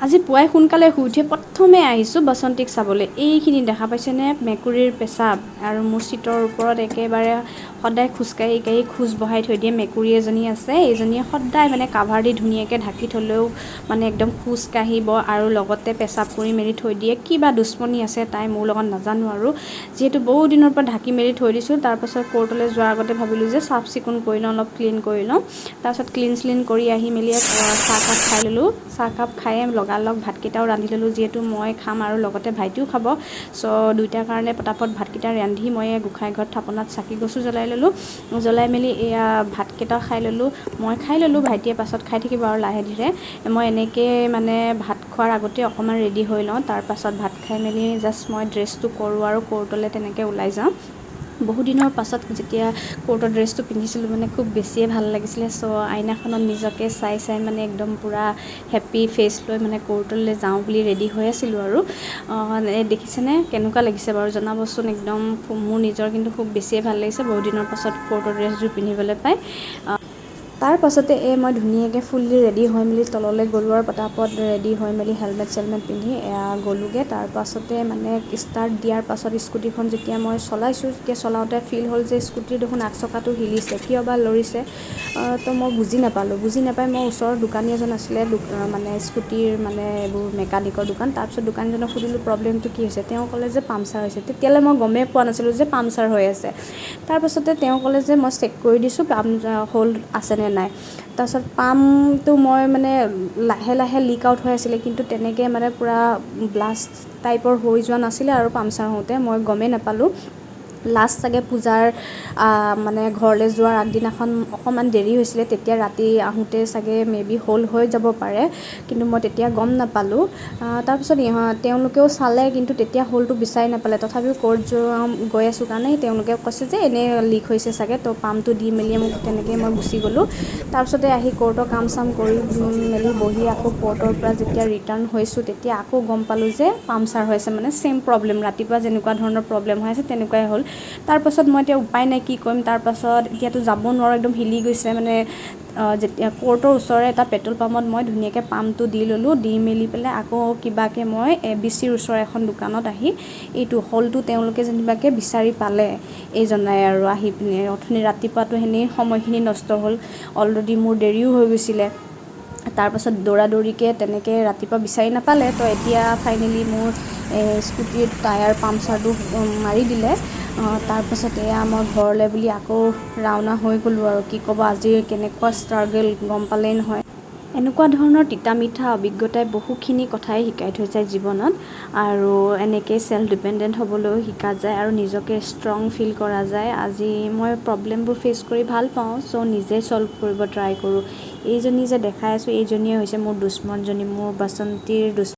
আজি পুৱাই সোনকালে শুই উঠি প্ৰথমে আহিছোঁ বসন্তীক চাবলৈ। এইখিনি দেখা পাইছেনে, মেকুৰীৰ পেচাব। আৰু মোৰ চিটৰ ওপৰত একেবাৰে সদায় খোজকাঢ়ি কাঢ়ি খোজ বহাই থৈ দিয়ে মেকুৰী এজনী আছে। এইজনীয়ে সদায় মানে কাভাৰ দি ধুনীয়াকৈ ঢাকি থ'লেও মানে একদম খোজ কাঢ়িব আৰু লগতে পেচাব কৰি মেলি থৈ দিয়ে। কিবা দুশ্মনী আছে তাই মোৰ লগত নাজানো আৰু। যিহেতু বহু দিনৰ পৰা ঢাকি মেলি থৈ দিছোঁ, তাৰপাছত কোৰ্টলৈ যোৱাৰ আগতে ভাবিলোঁ যে চাফ চিকুণ কৰি লওঁ, অলপ ক্লিন কৰি লওঁ। তাৰপাছত ক্লিন শ্লিন কৰি আহি মেলি চাহকাপ খাই ল'লোঁ। চাহকাপ খাই লগালগ ভাতকেইটাও ৰান্ধি ল'লোঁ, যিহেতু মই খাম আৰু লগতে ভাইটিও খাব। চ' দুইটাৰ কাৰণে পটাপট ভাতকেইটা ৰান্ধি মই গোঁসাই ঘৰত থাপনাত চাকি গছো জ্বলাই ল'লোঁ। জ্বলাই মেলি এয়া ভাতকেইটা খাই ল'লোঁ। মই খাই ল'লোঁ, ভাইটিয়ে পাছত খাই থাকিব আৰু লাহে ধীৰে। মই এনেকৈ মানে ভাত খোৱাৰ আগতে অকণমান ৰেডি হৈ লওঁ। তাৰপাছত ভাত খাই মেলি জাষ্ট মই ড্ৰেছটো কৰোঁ আৰু কোৰ্টলৈ তেনেকৈ ওলাই যাওঁ। বহুদিনৰ পাছত যেতিয়া কোৰ্টৰ ড্ৰেছটো পিন্ধিছিলোঁ মানে খুব বেছিয়ে ভাল লাগিছিলে। চ' আইনাখনত নিজকে চাই চাই মানে একদম পূৰা হেপ্পী ফেচ লৈ মানে কোৰ্টলৈ যাওঁ বুলি ৰেডি হৈ আছিলোঁ আৰু। দেখিছেনে কেনেকুৱা লাগিছে বাৰু জনাবচোন। একদম মোৰ নিজৰ কিন্তু খুব বেছিয়ে ভাল লাগিছে বহুদিনৰ পাছত কোৰ্টৰ ড্ৰেছযোৰ পিন্ধিবলৈ পাই। তাৰ পাছতে মই ধুনীয়াকৈ ফুল্লি ৰেডি হৈ মেলি তললৈ গ'লোঁ আৰু পটাপট ৰেডি হৈ মেলি হেলমেট চেলমেট পিন্ধি গ'লোঁগৈ। তাৰ পাছতে মানে ষ্টাৰ্ট দিয়াৰ পাছত স্কুটিখন যেতিয়া মই চলাইছোঁ, তেতিয়া চলাওঁতে ফিল হ'ল যে স্কুটিৰ দেখোন আগ চকাটো হিলিছে, কিয় বা লৰিছে। তো মই বুজি নাপালোঁ। বুজি নাপাই মই ওচৰৰ দোকানী এজন আছিলে, মানে স্কুটিৰ মানে এইবোৰ মেকানিকৰ দোকান। তাৰপিছত দোকানীজনক সুধিলোঁ প্ৰব্লেমটো কি হৈছে। তেওঁ ক'লে যে পামচাৰ হৈছে। তেতিয়ালৈ মই গমেই পোৱা নাছিলোঁ যে পামচাৰ হৈ আছে। তাৰপাছতে তেওঁ ক'লে যে মই চেক কৰি দিছোঁ হোল আছেনে নাই। তাৰপাছত পামটো মই মানে লাহে লাহে লিক আউট হৈ আছিলে, কিন্তু তেনেকৈ মানে পূৰা ব্লাষ্ট টাইপৰ হৈ যোৱা নাছিলে আৰু পামচাৰ হওঁতে মই গমেই নাপালোঁ। লাষ্ট চাগে পূজাৰ মানে ঘৰলৈ যোৱাৰ আগদিনাখন অকণমান দেৰি হৈছিলে, তেতিয়া ৰাতি আহোঁতে চাগে মেবি হোল হৈ যাব পাৰে, কিন্তু মই তেতিয়া গম নাপালোঁ। তাৰপিছত তেওঁলোকেও চালে, কিন্তু তেতিয়া হোলটো বিচাৰি নাপালে। তথাপিও কোৰ্ট গৈ আছোঁ কাৰণে তেওঁলোকে কৈছে যে এনেই লিক হৈছে চাগে, তো পামটো দি মেলি মোক তেনেকৈ মই গুচি গ'লোঁ। তাৰপিছতে আহি কোৰ্টৰ কাম চাম কৰি মেলি বহি আকৌ কোৰ্টৰ পৰা যেতিয়া ৰিটাৰ্ণ হৈছোঁ, তেতিয়া আকৌ গম পালোঁ যে পামচাৰ হৈ আছে। মানে ছেইম প্ৰব্লেম, ৰাতিপুৱা যেনেকুৱা ধৰণৰ প্ৰব্লেম হৈ আছে তেনেকুৱাই হ'ল। তাৰপাছত মই এতিয়া উপায় নাই কি কৰিম। তাৰপাছত এতিয়াতো যাব নোৱাৰোঁ, একদম হিলি গৈছে মানে। যেতিয়া কোৰ্টৰ ওচৰৰে এটা পেট্ৰল পাম্পত মই ধুনীয়াকৈ পাম্পটো দি ল'লোঁ। দি মেলি পেলাই আকৌ কিবাকৈ মই ABCৰ ওচৰৰ এখন দোকানত আহি এইটো হোলটো তেওঁলোকে যেনিবাকৈ বিচাৰি পালে এইজনাই আৰু আহি পিনে। অথনি ৰাতিপুৱাটো সেনেই সময়খিনি নষ্ট হ'ল, অলৰেডি মোৰ দেৰিও হৈ গৈছিলে। তাৰপাছত দৌৰা দৌৰিকৈ তেনেকৈ ৰাতিপুৱা বিচাৰি নাপালে, তো এতিয়া ফাইনেলি মোৰ স্কুটিৰ টায়াৰ পামচাৰটো মাৰি দিলে। তাৰপাছত এয়া মই ঘৰলৈ বুলি আকৌ ৰাওনা হৈ গ'লোঁ আৰু। কি ক'ব, আজিৰ কেনেকুৱা ষ্ট্ৰাগল গম পালেই নহয়। এনেকুৱা ধৰণৰ তিতা মিঠা অভিজ্ঞতাই বহুখিনি কথাই শিকাই থৈ যায় জীৱনত। আৰু এনেকৈ চেল্ফ ডিপেণ্ডেণ্ট হ'বলৈও শিকা যায় আৰু নিজকে ষ্ট্ৰং ফিল কৰা যায়। আজি মই প্ৰব্লেমবোৰ ফেচ কৰি ভাল পাওঁ, চ' নিজে ছল্ভ কৰিব ট্ৰাই কৰোঁ। এইজনী যে দেখাই আছোঁ, এইজনীয়ে হৈছে মোৰ দুশ্মনজনী, মোৰ বাসন্তীৰ